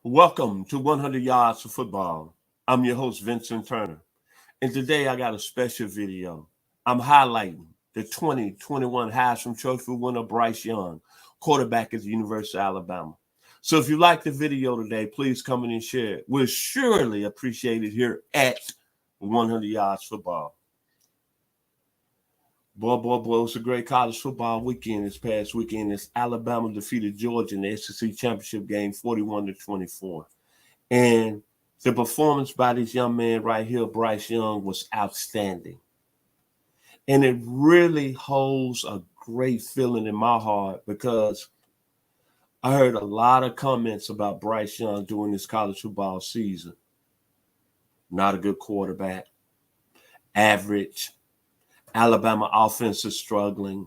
Welcome to 100 Yards of Football. I'm your host, Vincent Turner. And today I got a special video. I'm highlighting the 2021 Heisman Trophy winner, Bryce Young, quarterback at the University of Alabama. So if you like the video today, please come in and share it. We'll surely appreciate it here at 100 Yards Football. Boy, it was a great college football weekend this past weekend as Alabama defeated Georgia in the SEC championship game 41-24. And the performance by this young man right here, Bryce Young, was outstanding. And it really holds a great feeling in my heart because I heard a lot of comments about Bryce Young during this college football season. Not a good quarterback, average. Alabama offense is struggling.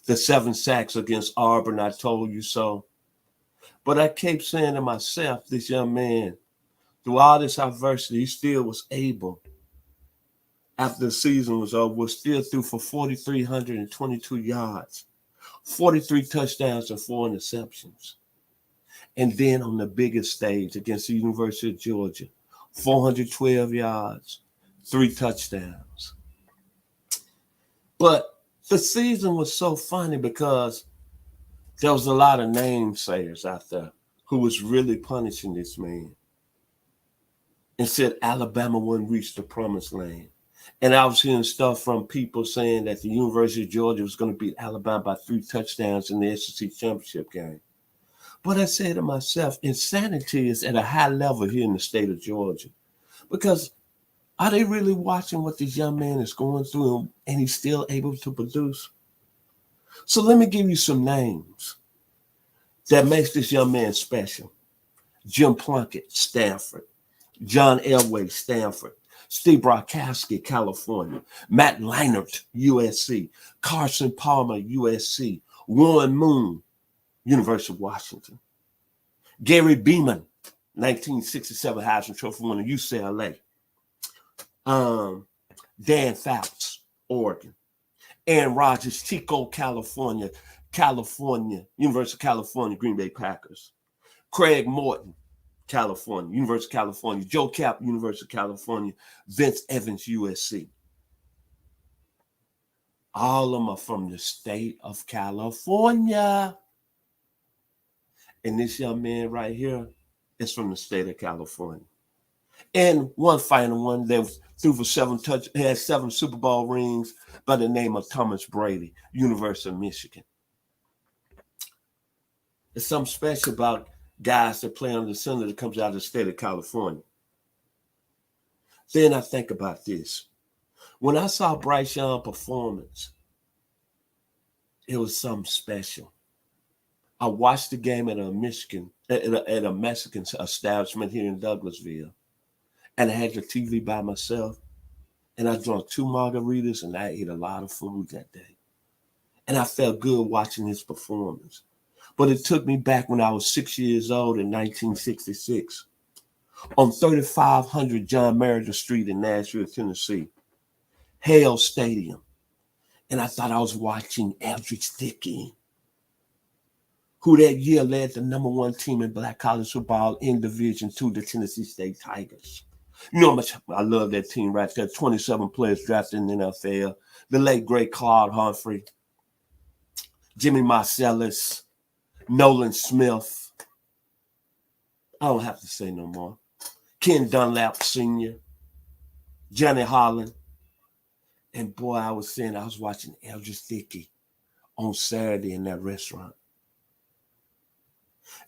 The 7 sacks against Auburn, I told you so. But I kept saying to myself, this young man, through all this adversity, he still was able, after the season was over, was still through for 4,322 yards, 43 touchdowns and 4 interceptions. And then on the biggest stage against the University of Georgia, 412 yards, 3 touchdowns. But the season was so funny because there was a lot of namesayers out there who was really punishing this man and said Alabama wouldn't reach the promised land. And I was hearing stuff from people saying that the University of Georgia was going to beat Alabama by 3 touchdowns in the SEC championship game. But I said to myself, insanity is at a high level here in the state of Georgia. Because are they really watching what this young man is going through and he's still able to produce? So let me give you some names that makes this young man special. Jim Plunkett, Stanford. John Elway, Stanford. Steve Brokowski, California. Matt Leinart, USC. Carson Palmer, USC. Warren Moon, University of Washington. Gary Beeman, 1967 Heisman Trophy winner, UCLA. Dan Fouts, Oregon. Aaron Rodgers, Chico, California, University of California, Green Bay Packers. Craig Morton, California, University of California. Joe Cap, University of California. Vince Evans, USC. All of them are from the state of California. And this young man right here is from the state of California. And one final one that was threw for 7 had 7 Super Bowl rings by the name of Thomas Brady, University of Michigan. There's something special about guys that play on the center that comes out of the state of California. Then I think about this. When I saw Bryce Young performance, it was something special. I watched the game at a Mexican establishment here in Douglasville. And I had the TV by myself. And I drank 2 margaritas and I ate a lot of food that day. And I felt good watching his performance. But it took me back when I was 6 years old in 1966 on 3500 John Meredith Street in Nashville, Tennessee, Hale Stadium. And I thought I was watching Eldridge Dickey, who that year led the #1 team in black college football in Division II, the Tennessee State Tigers. You know how much I love that team right there. 27 players drafted in the NFL. The late, great Claude Humphrey, Jimmy Marcellus, Nolan Smith. I don't have to say no more. Ken Dunlap Sr., Johnny Holland. And boy, I was watching Eldridge Dickey on Saturday in that restaurant.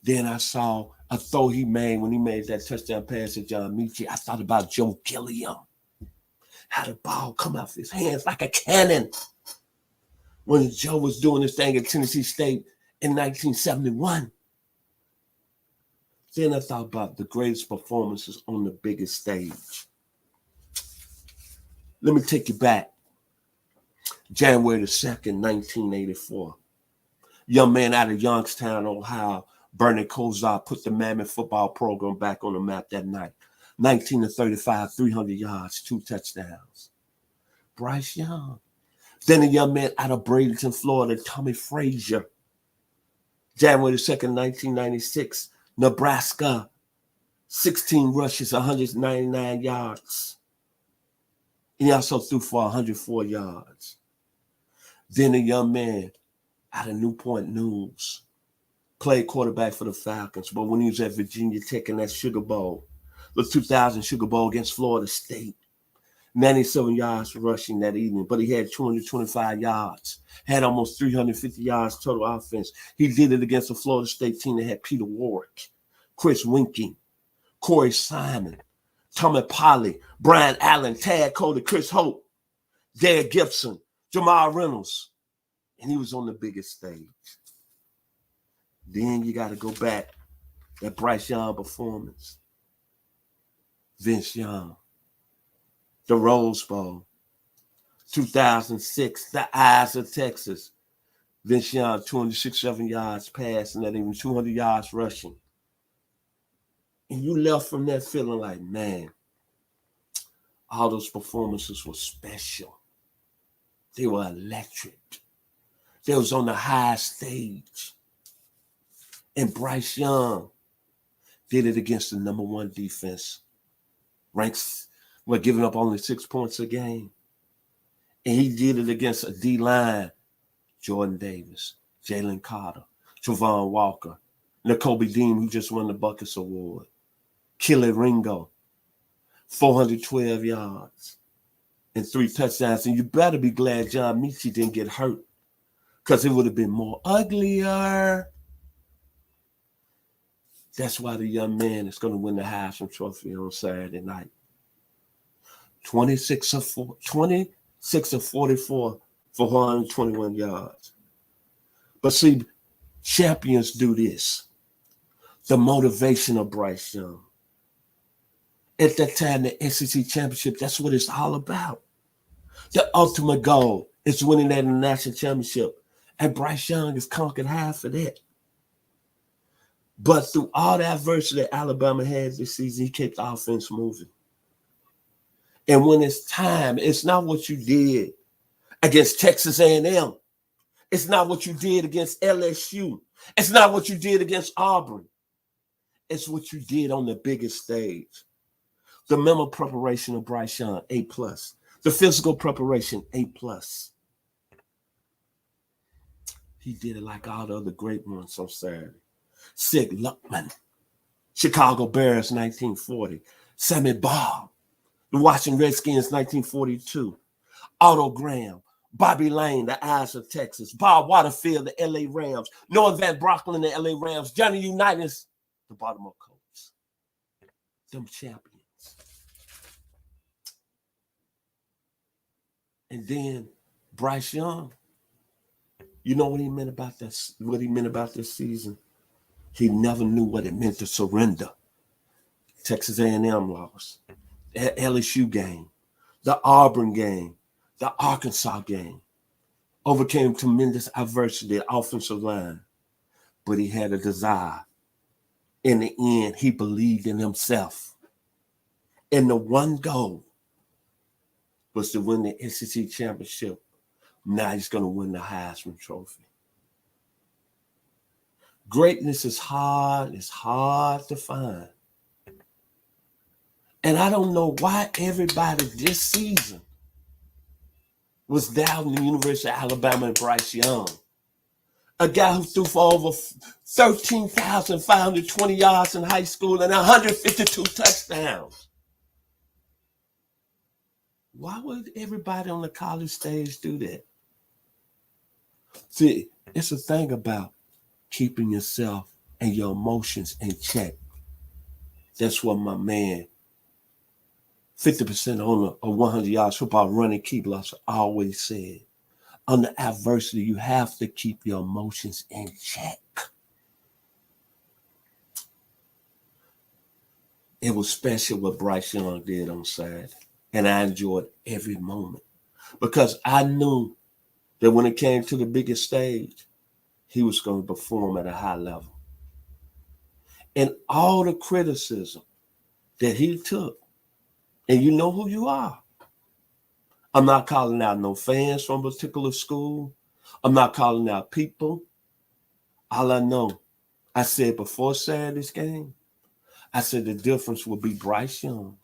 Then I saw a throw he made when he made that touchdown pass to John Mechie. I thought about Joe Gilliam. How the ball come out of his hands like a cannon when Joe was doing this thing at Tennessee State in 1971. Then I thought about the greatest performances on the biggest stage. Let me take you back. January the 2nd, 1984. Young man out of Youngstown, Ohio, Bernie Kosar put the Mammoth football program back on the map that night. 19-35, 300 yards, 2 touchdowns. Bryce Young. Then a young man out of Bradenton, Florida, Tommy Frazier. January 2nd, 1996, Nebraska 16 rushes, 199 yards. And he also threw for 104 yards. Then a young man out of Newport News played quarterback for the Falcons, but when he was at Virginia Tech in that Sugar Bowl, the 2000 Sugar Bowl against Florida State, 97 yards rushing that evening, but he had 225 yards, had almost 350 yards total offense. He did it against a Florida State team that had Peter Warwick, Chris Winking, Corey Simon, Tommy Polly, Brian Allen, Tad Cody, Chris Hope, Dad Gibson, Jamal Reynolds, and he was on the biggest stage. Then you got to go back that Bryce Young performance. Vince Young, the Rose Bowl, 2006, the Eyes of Texas. Vince Young, 267 yards passing, not even 200 yards rushing. And you left from that feeling like, man, all those performances were special. They were electric. They was on the high stage. And Bryce Young did it against the number one defense. Ranks were giving up only 6 points a game. And he did it against a D-line, Jordan Davis, Jalen Carter, Travon Walker, Nakobe Dean, who just won the Buckets Award, Kelly Ringo, 412 yards and 3 touchdowns. And you better be glad John Metchie didn't get hurt, because it would have been more uglier. That's why the young man is going to win the Heisman Trophy on Saturday night. 26 of 44 for 121 yards. But see, champions do this. The motivation of Bryce Young. At that time, the SEC championship, that's what it's all about. The ultimate goal is winning that national championship. And Bryce Young has conquered half of that. But through all the adversity that Alabama had this season, he kept the offense moving. And when it's time, it's not what you did against Texas A&M. It's not what you did against LSU. It's not what you did against Auburn. It's what you did on the biggest stage. The mental preparation of Bryce Young, A+. The physical preparation, A+. He did it like all the other great ones on Saturday. Sig Luckman, Chicago Bears, 1940. Sammy Baugh, the Washington Redskins, 1942. Otto Graham, Bobby Lane, the Eyes of Texas. Bob Waterfield, the LA Rams. Noah Van Brocklin, the LA Rams. Johnny Unitas, the Baltimore Colts. Them champions. And then Bryce Young, you know what he meant about this? What he meant about this season? He never knew what it meant to surrender. Texas A&M loss, the LSU game, the Auburn game, the Arkansas game. Overcame tremendous adversity, offensive line, but he had a desire. In the end, he believed in himself. And the one goal was to win the SEC championship. Now he's going to win the Heisman Trophy. Greatness is hard. It's hard to find. And I don't know why everybody this season was doubting the University of Alabama and Bryce Young. A guy who threw for over 13,520 yards in high school and 152 touchdowns. Why would everybody on the college stage do that? See, it's a thing about keeping yourself and your emotions in check. That's what my man, 50% on a 100 yards football running Keebler always said. Under adversity, you have to keep your emotions in check. It was special what Bryce Young did on Saturday, and I enjoyed every moment because I knew that when it came to the biggest stage, he was going to perform at a high level. And all the criticism that he took, and you know who you are. I'm not calling out no fans from a particular school. I'm not calling out people. All I know, I said before Saturday's game, I said the difference will be Bryce Young.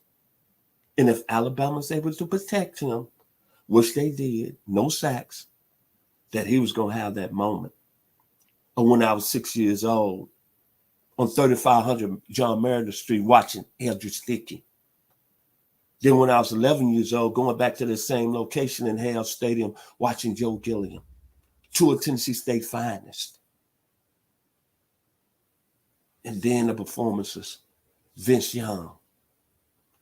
And if Alabama's able to protect him, which they did, no sacks, that he was going to have that moment. Or when I was 6 years old on 3500 John Meredith Street watching Eldridge Dickey. Then when I was 11 years old, going back to the same location in Hale Stadium, watching Joe Gilliam, two of Tennessee State finest. And then the performances, Vince Young,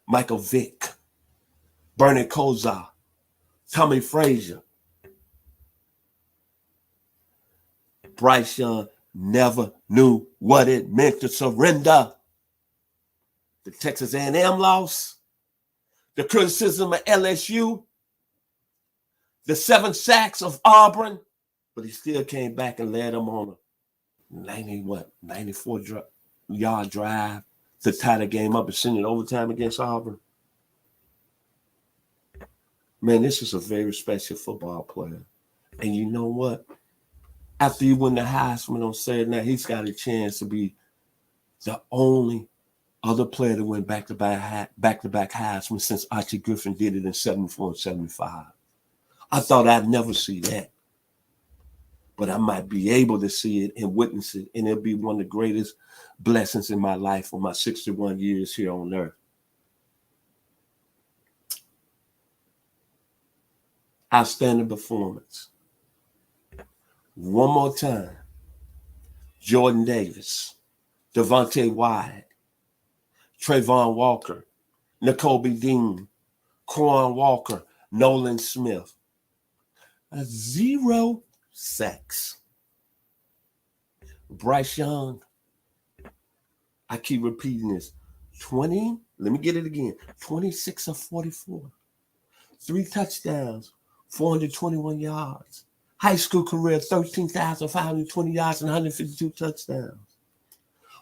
Michael Vick, Bernie Kosar, Tommy Frazier. Bryce Young never knew what it meant to surrender. The Texas A&M loss, the criticism of LSU, the 7 sacks of Auburn, but he still came back and led them on a 94-yard drive to tie the game up and send it overtime against Auburn. Man, this is a very special football player. And you know what? After you win the Heisman on Saturday night, he's got a chance to be the only other player to win back-to-back Heisman since Archie Griffin did it in 74 and 75. I thought I'd never see that. But I might be able to see it and witness it, and it'll be one of the greatest blessings in my life for my 61 years here on earth. Outstanding performance. One more time. Jordan Davis, Devontae Wyatt, Trayvon Walker, Nakobe Dean, Quan Walker, Nolan Smith. 0 sacks. Bryce Young, I keep repeating this, 26 of 44, 3 touchdowns, 421 yards. High school career, 13,520 yards and 152 touchdowns.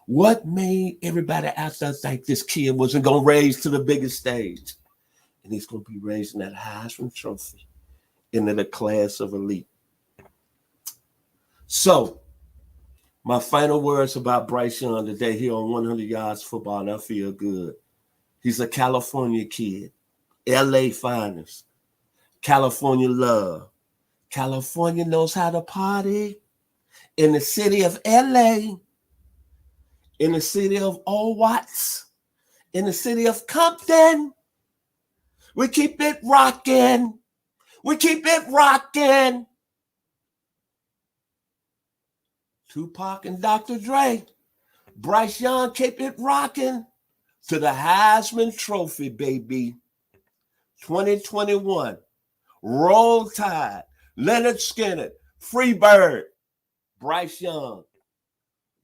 What made everybody out there think this kid wasn't going to raise to the biggest stage? And he's going to be raising that Heisman Trophy into the class of elite. So, my final words about Bryce Young today here on 100 Yards Football, and I feel good. He's a California kid, LA finest, California love. California knows how to party. In the city of LA, in the city of Old Watts, in the city of Compton, we keep it rocking. We keep it rocking. Tupac and Dr. Dre, Bryce Young keep it rocking to the Heisman Trophy, baby. 2021, Roll Tide, Leonard Skinner, Free Bird, Bryce Young.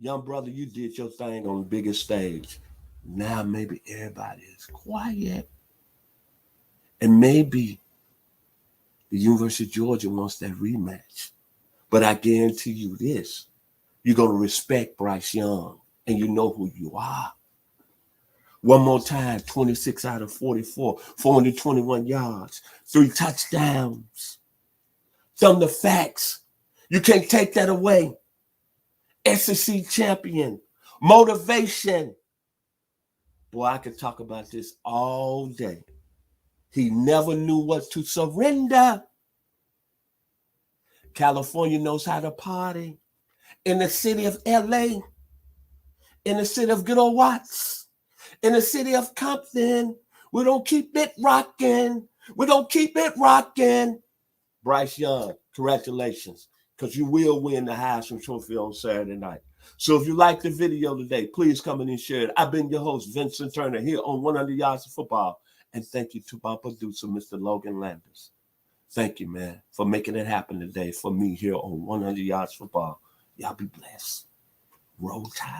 Young brother, you did your thing on the biggest stage. Now maybe everybody is quiet. And maybe the University of Georgia wants that rematch. But I guarantee you this. You're going to respect Bryce Young, and you know who you are. One more time, 26 out of 44, 421 yards, 3 touchdowns. Some of the facts. You can't take that away. SEC champion, motivation. Boy, I could talk about this all day. He never knew what to surrender. California knows how to party. In the city of LA, in the city of good old Watts, in the city of Compton, we don't keep it rocking. We don't keep it rocking. Bryce Young, congratulations, because you will win the Heisman Trophy on Saturday night. So if you like the video today, please come in and share it. I've been your host, Vincent Turner, here on 100 Yards of Football. And thank you to my producer, Mr. Logan Landers. Thank you, man, for making it happen today for me here on 100 Yards Football. Y'all be blessed. Roll Tide.